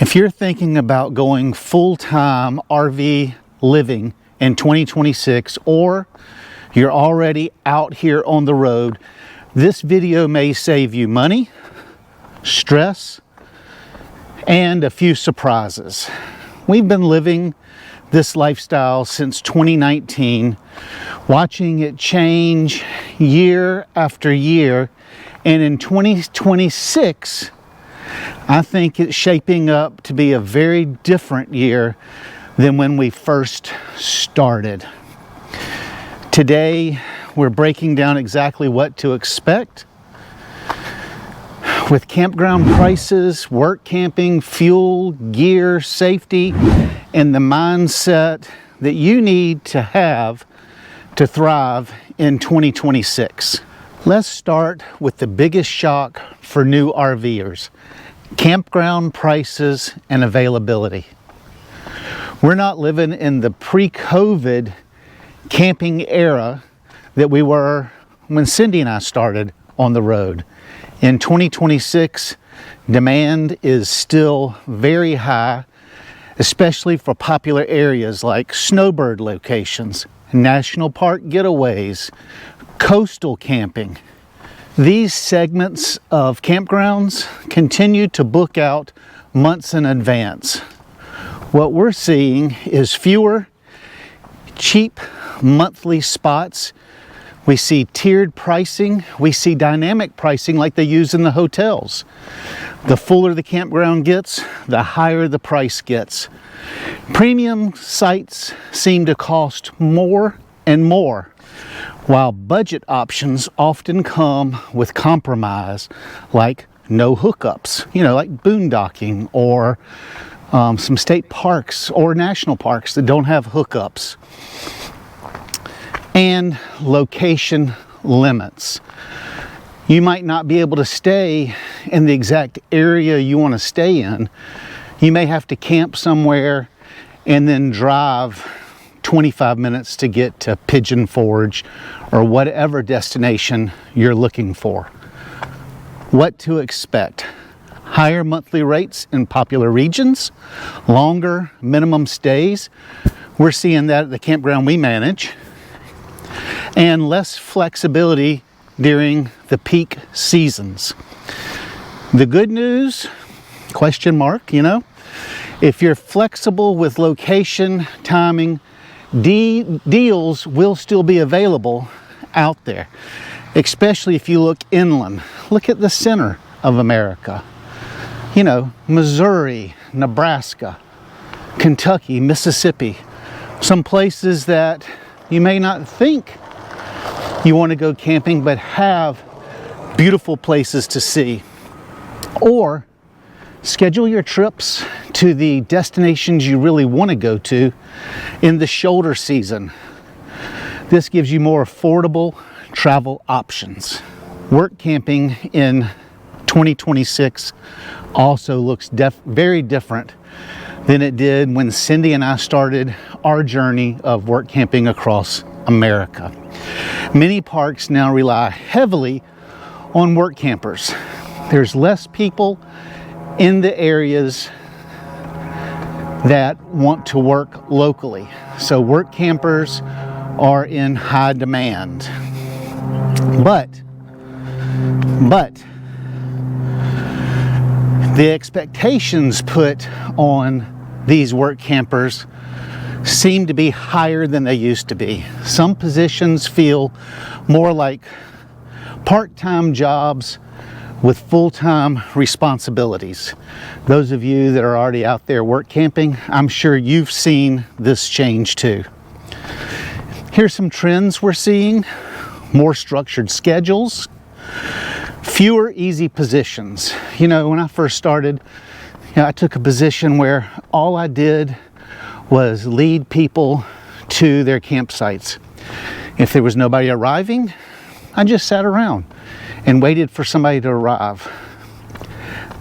If you're thinking about going full-time RV living in 2026, or you're already out here on the road, this video may save you money, stress, and a few surprises. We've been living this lifestyle since 2019, watching it change year after year, and in 2026, I think it's shaping up to be a very different year than when we first started. Today, we're breaking down exactly what to expect with campground prices, work camping, fuel, gear, safety, and the mindset that you need to have to thrive in 2026. Let's start with the biggest shock for new RVers: campground prices and availability. We're not living in the pre-COVID camping era that we were when Cindy and I started on the road. In 2026, demand is still very high, especially for popular areas like snowbird locations, national park getaways, coastal camping. These segments of campgrounds continue to book out months in advance. What we're seeing is fewer cheap monthly spots. We see tiered pricing. We see dynamic pricing like they use in the hotels. The fuller the campground gets, the higher the price gets. Premium sites seem to cost more and more, while budget options often come with compromise, like no hookups, like boondocking, or some state parks or national parks that don't have hookups, and location limits. You might not be able to stay in the exact area you want to stay in. You may have to camp somewhere and then drive 25 minutes to get to Pigeon Forge or whatever destination you're looking for. What to expect: higher monthly rates in popular regions, longer minimum stays. We're seeing that at the campground we manage, and less flexibility during the peak seasons. The good news, question mark, if you're flexible with location, timing, deals will still be available out there, especially if you look inland. Look at the center of America. Missouri, Nebraska, Kentucky, Mississippi. Some places that you may not think you want to go camping, but have beautiful places to see. Or schedule your trips to the destinations you really want to go to in the shoulder season. This gives you more affordable travel options. Work camping in 2026 also looks very different than it did when Cindy and I started our journey of work camping across America. Many parks now rely heavily on work campers. There's less people in the areas that want to work locally, so work campers are in high demand. But the expectations put on these work campers seem to be higher than they used to be. Some positions feel more like part-time jobs with full-time responsibilities. Those of you that are already out there work camping, I'm sure you've seen this change too. Here's some trends we're seeing: more structured schedules, fewer easy positions. When I first started, I took a position where all I did was lead people to their campsites. If there was nobody arriving, I just sat around and waited for somebody to arrive.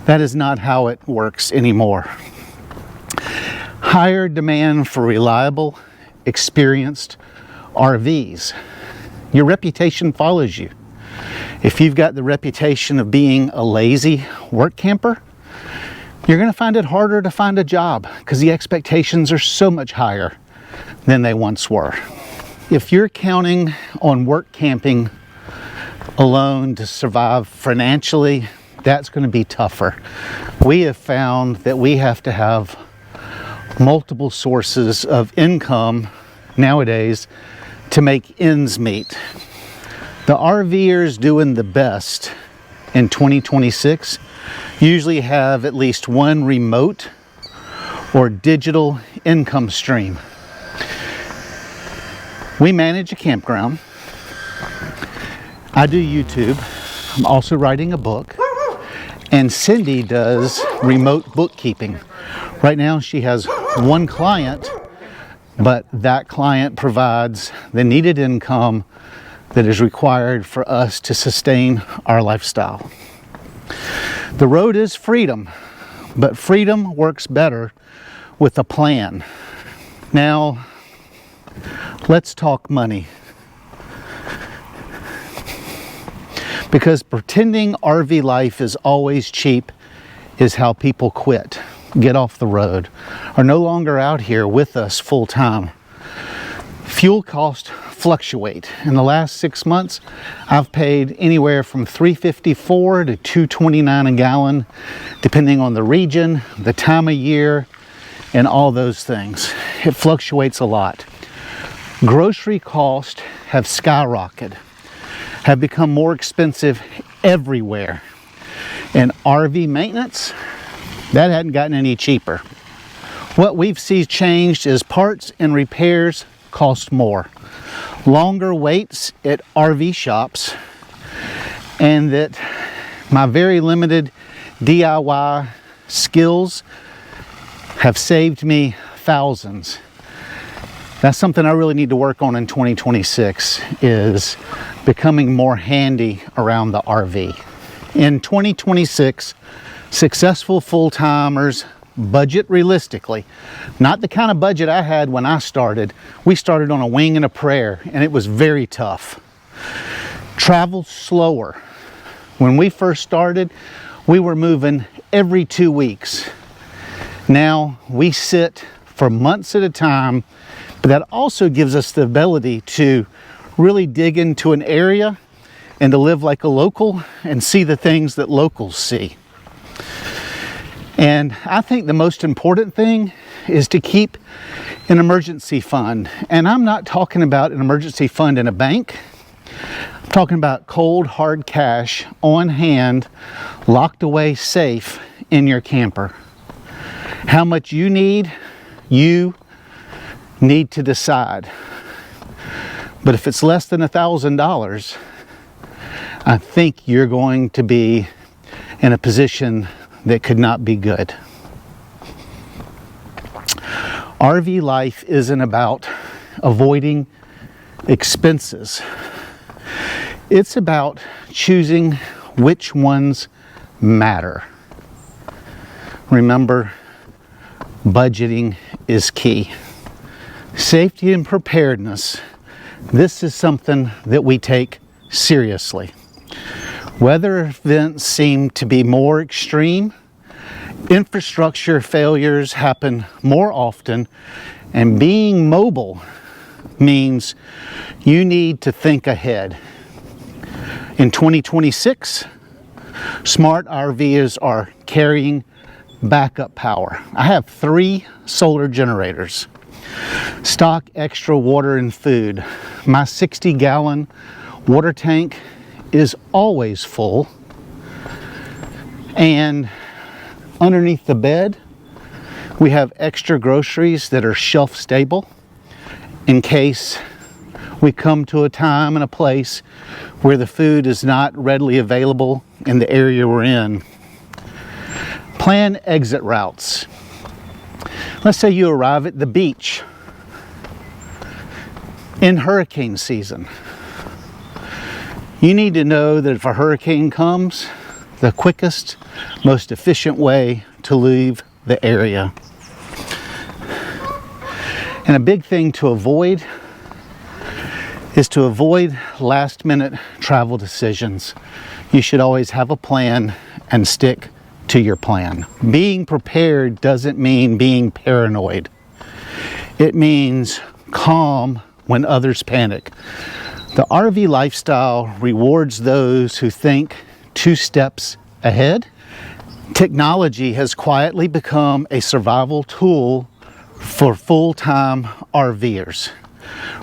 That is not how it works anymore. Higher demand for reliable, experienced RVs. Your reputation follows you. If you've got the reputation of being a lazy work camper, You're going to find it harder to find a job because the expectations are so much higher than they once were. If you're counting on work camping alone to survive financially, that's going to be tougher. We have found that we have to have multiple sources of income nowadays to make ends meet. The RVers doing the best in 2026 usually have at least one remote or digital income stream. We manage a campground. I do YouTube. I'm also writing a book. And Cindy does remote bookkeeping. Right now she has one client, but that client provides the needed income that is required for us to sustain our lifestyle. The road is freedom, but freedom works better with a plan. Now, let's talk money. Because pretending RV life is always cheap is how people quit, get off the road, are no longer out here with us full time. Fuel costs fluctuate. In the last 6 months, I've paid anywhere from $3.54 to $2.29 a gallon, depending on the region, the time of year, and all those things. It fluctuates a lot. Grocery costs have skyrocketed, have become more expensive everywhere. And RV maintenance, that hadn't gotten any cheaper. What we've seen changed is parts and repairs cost more. Longer waits at RV shops, and that my very limited DIY skills have saved me thousands. That's something I really need to work on in 2026, is becoming more handy around the RV. In 2026, successful full-timers budget realistically. Not the kind of budget I had when I started. We started on a wing and a prayer, and it was very tough. Travel slower. When we first started, we were moving every 2 weeks. Now we sit for months at a time, but that also gives us the ability to really dig into an area and to live like a local and see the things that locals see. And I think the most important thing is to keep an emergency fund. And I'm not talking about an emergency fund in a bank. I'm talking about cold, hard cash on hand, locked away safe in your camper. How much you need to decide. But if it's less than $1,000, I think you're going to be in a position that could not be good. RV life isn't about avoiding expenses. It's about choosing which ones matter. Remember, budgeting is key. Safety and preparedness. This is something that we take seriously. Weather events seem to be more extreme. Infrastructure failures happen more often, and being mobile means you need to think ahead. In 2026, smart RVers are carrying backup power. I have 3 solar generators. Stock extra water and food. My 60-gallon water tank is always full. And underneath the bed, we have extra groceries that are shelf stable in case we come to a time and a place where the food is not readily available in the area we're in. Plan exit routes. Let's say you arrive at the beach in hurricane season. You need to know that if a hurricane comes, the quickest, most efficient way to leave the area. And a big thing to avoid is to avoid last-minute travel decisions. You should always have a plan and stick to your plan. Being prepared doesn't mean being paranoid. It means calm when others panic. The RV lifestyle rewards those who think 2 steps ahead. Technology has quietly become a survival tool for full-time RVers.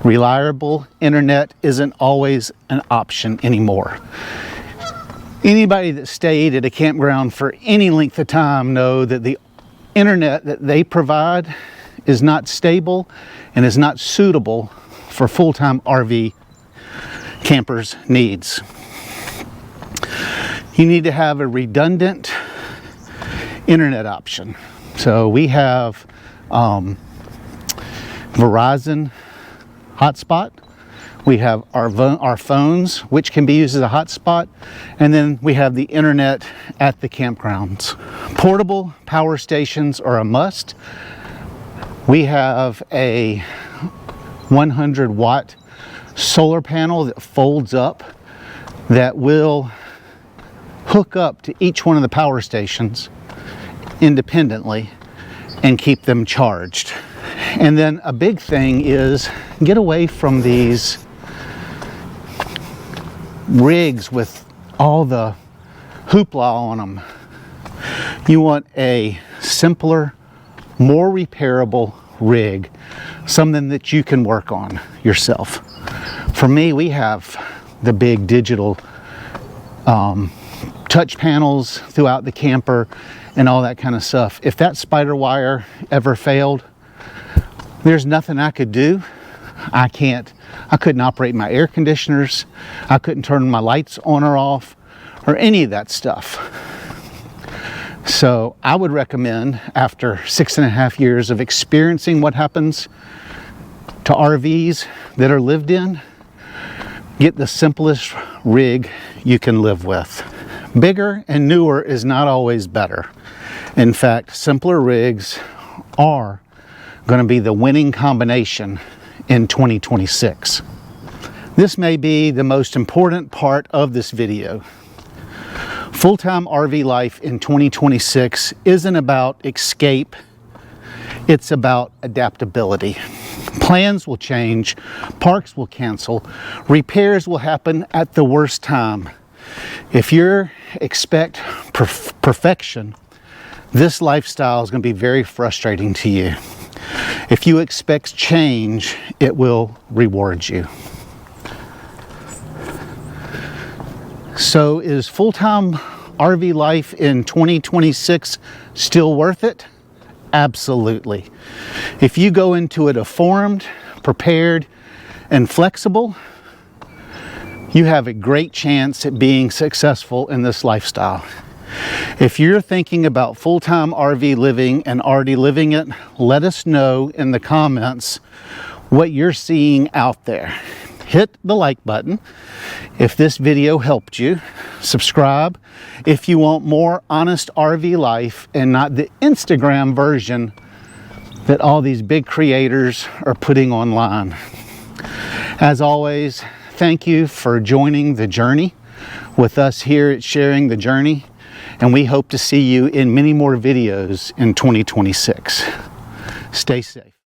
Reliable internet isn't always an option anymore. Anybody that stayed at a campground for any length of time know that the internet that they provide is not stable and is not suitable for full-time RV campers' needs. You need to have a redundant internet option. So we have Verizon hotspot. We have our phones, which can be used as a hotspot, and then we have the internet at the campgrounds. Portable power stations are a must. We have a 100-watt solar panel that folds up that will hook up to each one of the power stations independently and keep them charged. And then a big thing is get away from these rigs with all the hoopla on them. You want a simpler, more repairable rig, something that you can work on yourself. For me, we have the big digital touch panels throughout the camper and all that kind of stuff. If that spider wire ever failed, there's nothing I could do. I couldn't operate my air conditioners. I couldn't turn my lights on or off or any of that stuff. So I would recommend, after 6.5 years of experiencing what happens to RVs that are lived in, get the simplest rig you can live with. Bigger and newer is not always better. In fact, simpler rigs are going to be the winning combination in 2026. This may be the most important part of this video. Full-time RV life in 2026 isn't about escape, it's about adaptability. Plans will change, parks will cancel, repairs will happen at the worst time. If you expect perfection, this lifestyle is going to be very frustrating to you. If you expect change, it will reward you. So is full-time RV life in 2026 still worth it? Absolutely. If you go into it informed, prepared, and flexible, you have a great chance at being successful in this lifestyle. If you're thinking about full-time RV living and already living it, let us know in the comments what you're seeing out there. Hit the like button if this video helped you. Subscribe if you want more honest RV life and not the Instagram version that all these big creators are putting online. As always, thank you for joining the journey with us here at Sharing the Journey, and we hope to see you in many more videos in 2026. Stay safe.